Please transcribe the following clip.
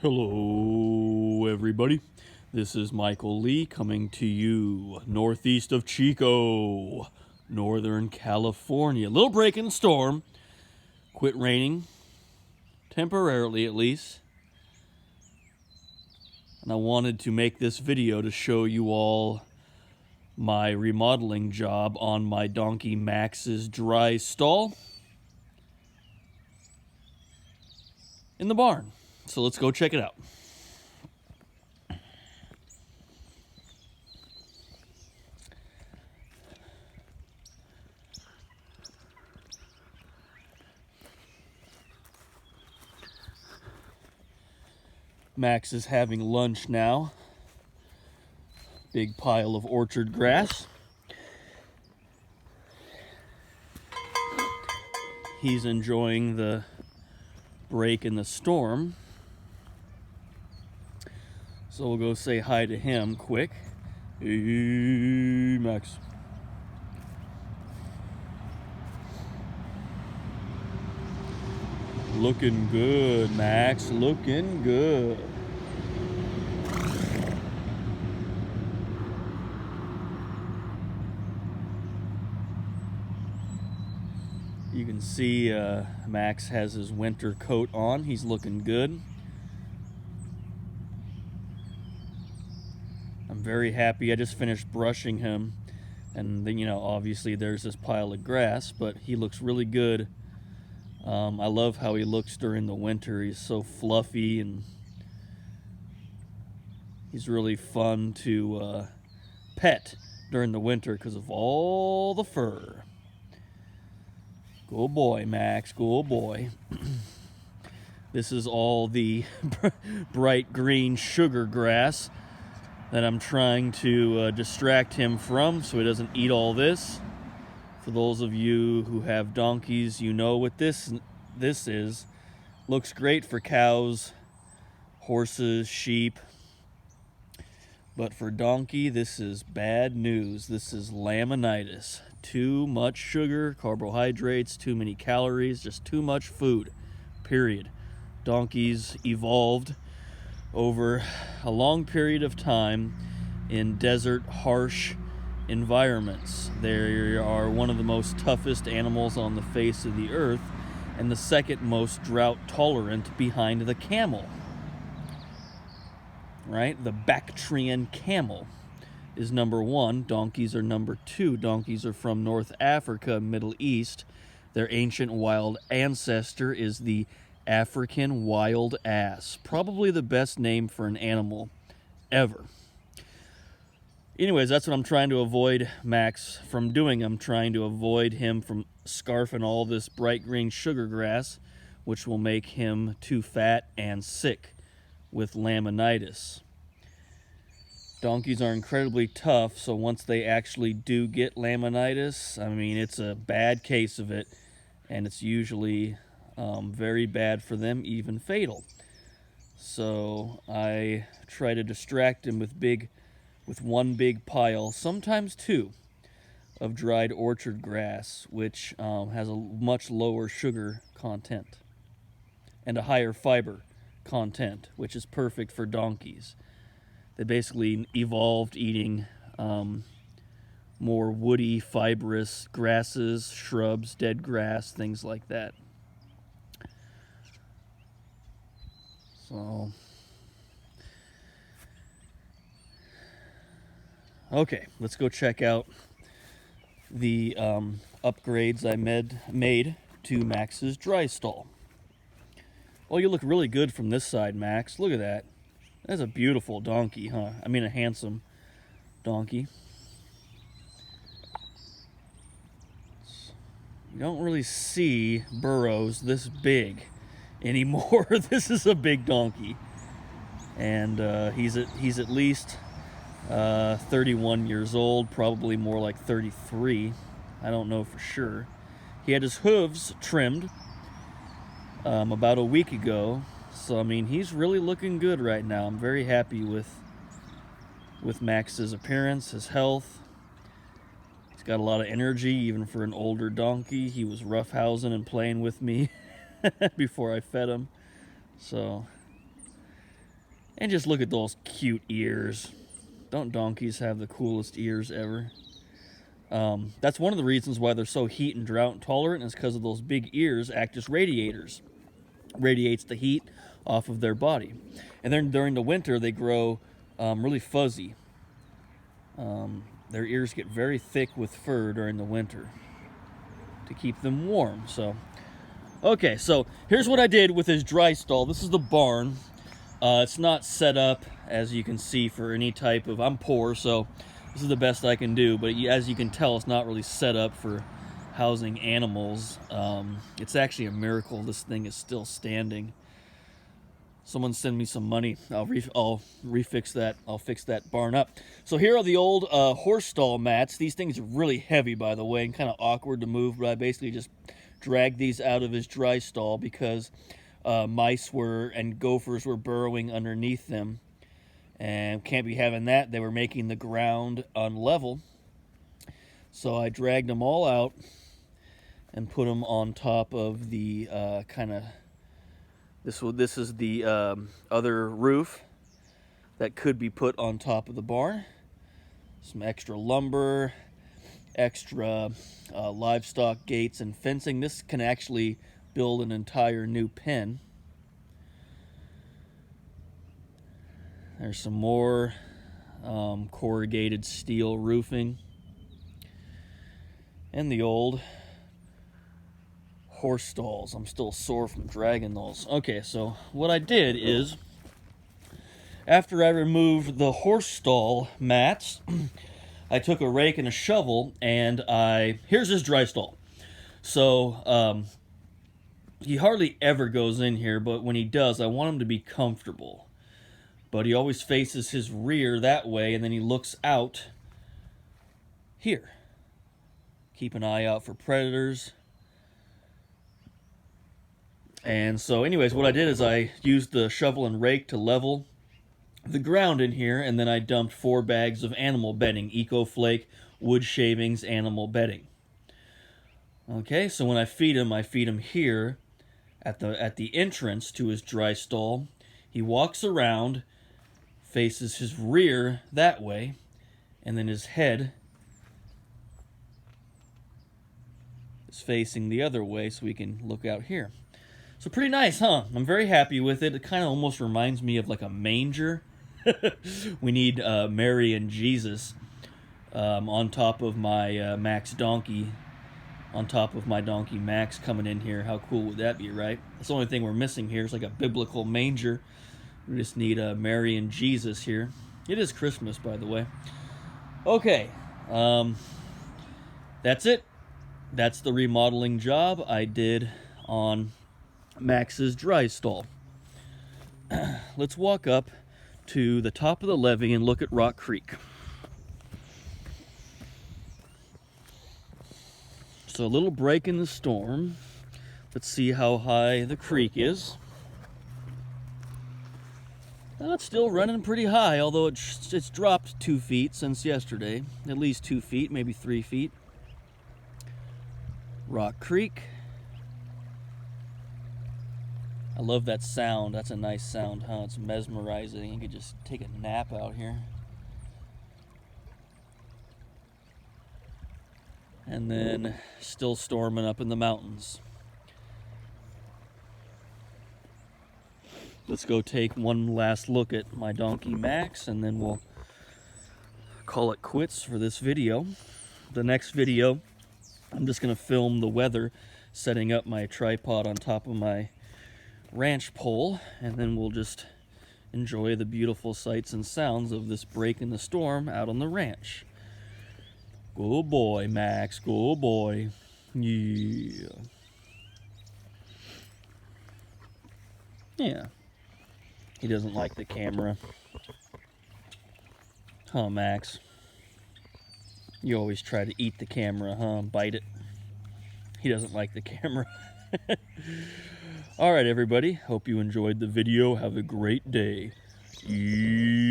Hello, everybody. This is Michael Lee coming to you northeast of Chico, Northern California. Little break in the storm. Quit raining, temporarily at least. And I wanted to make this video to show you all my remodeling job on my donkey Max's dry stall in the barn. So let's go check it out. Max is having lunch now. Big pile of orchard grass. He's enjoying the break in the storm. So we'll go say hi to him quick. Hey, Max. Looking good, Max. Looking good. You can see Max has his winter coat on. He's looking good. I'm very happy. I just finished brushing him, and then, obviously there's this pile of grass, but he looks really good. I love how he looks during the winter. He's so fluffy, and he's really fun to pet during the winter because of all the fur. Good boy, Max. Good boy. This is all the bright green sugar grass that I'm trying to distract him from so he doesn't eat all this. For those of you who have donkeys, you know what this is. Looks great for cows, horses, sheep. But for donkey, this is bad news. This is laminitis. Too much sugar, carbohydrates, too many calories, just too much food, period. Donkeys evolved over a long period of time in desert, harsh environments. They are one of the most toughest animals on the face of the earth, and the second most drought tolerant behind the camel. Right? The Bactrian camel is number one. Donkeys are number two. Donkeys are from North Africa, Middle East. Their ancient wild ancestor is the African wild ass. Probably the best name for an animal ever. Anyways, that's what I'm trying to avoid Max from doing. I'm trying to avoid him from scarfing all this bright green sugar grass, which will make him too fat and sick with laminitis. Donkeys are incredibly tough, so once they actually do get laminitis, it's a bad case of it, and it's usually very bad for them, even fatal. So I try to distract him with one big pile, sometimes two, of dried orchard grass, which has a much lower sugar content and a higher fiber content, which is perfect for donkeys. They basically evolved eating more woody, fibrous grasses, shrubs, dead grass, things like that. So, okay, let's go check out the upgrades I made to Max's dry stall. Well, you look really good from this side, Max. Look at that. That's a beautiful donkey, huh? A handsome donkey. You don't really see burros this big anymore. This is a big donkey. And he's at least 31 years old, probably more like 33. I don't know for sure. He had his hooves trimmed about a week ago. So, he's really looking good right now. I'm very happy with Max's appearance, his health. He's got a lot of energy, even for an older donkey. He was roughhousing and playing with me before I fed him. So, And just look at those cute ears. Don't donkeys have the coolest ears ever? That's one of the reasons why they're so heat and drought tolerant, is because of those big ears act as radiators. Radiates the heat off of their body. And then during the winter, they grow really fuzzy. Their ears get very thick with fur during the winter to keep them warm. So, okay, so here's what I did with his dry stall. This is the barn. It's not set up, as you can see, for any type of... I'm poor, so this is the best I can do. But as you can tell, it's not really set up for housing animals. It's actually a miracle this thing is still standing. Someone send me some money. I'll refix that. I'll fix that barn up. So here are the old horse stall mats. These things are really heavy, by the way, and kind of awkward to move. But I basically just dragged these out of his dry stall because mice and gophers were burrowing underneath them, and can't be having that. They were making the ground unlevel. So I dragged them all out and put them on top of the this is the other roof that could be put on top of the barn. Some extra lumber, extra livestock gates and fencing. This can actually build an entire new pen. There's some more corrugated steel roofing. And the old horse stalls. I'm still sore from dragging those. Okay, so what I did is, after I removed the horse stall mats, I took a rake and a shovel, and here's his dry stall. So, he hardly ever goes in here, but when he does, I want him to be comfortable. But he always faces his rear that way, and then he looks out here. Keep an eye out for predators. And so anyways, what I did is I used the shovel and rake to level the ground in here, and then I dumped 4 bags of animal bedding, EcoFlake, wood shavings, animal bedding. Okay, so when I feed him here at the entrance to his dry stall. He walks around, faces his rear that way, and then his head is facing the other way so we can look out here. So pretty nice, huh? I'm very happy with it. It kind of almost reminds me of like a manger. We need Mary and Jesus on top of my Max donkey, on top of my donkey Max coming in here. How cool would that be, right? That's the only thing we're missing here. It's like a biblical manger. We just need Mary and Jesus here. It is Christmas, by the way. Okay, that's it. That's the remodeling job I did on Max's dry stall. Let's walk up to the top of the levee and look at Rock Creek. So a little break in the storm. Let's see how high the creek is. Well, it's still running pretty high, although it's dropped 2 feet since yesterday. At least 2 feet, maybe 3 feet. Rock Creek. I love that sound. That's a nice sound, huh? It's mesmerizing. You could just take a nap out here. And then still storming up in the mountains. Let's go take one last look at my donkey Max, and then we'll call it quits for this video. The next video, I'm just going to film the weather, setting up my tripod on top of my ranch pole, and then we'll just enjoy the beautiful sights and sounds of this break in the storm out on the ranch. Go boy, Max, go boy. Yeah. Yeah. He doesn't like the camera. Huh, Max? You always try to eat the camera, huh? Bite it. He doesn't like the camera. Alright, everybody. Hope you enjoyed the video. Have a great day. Yeah.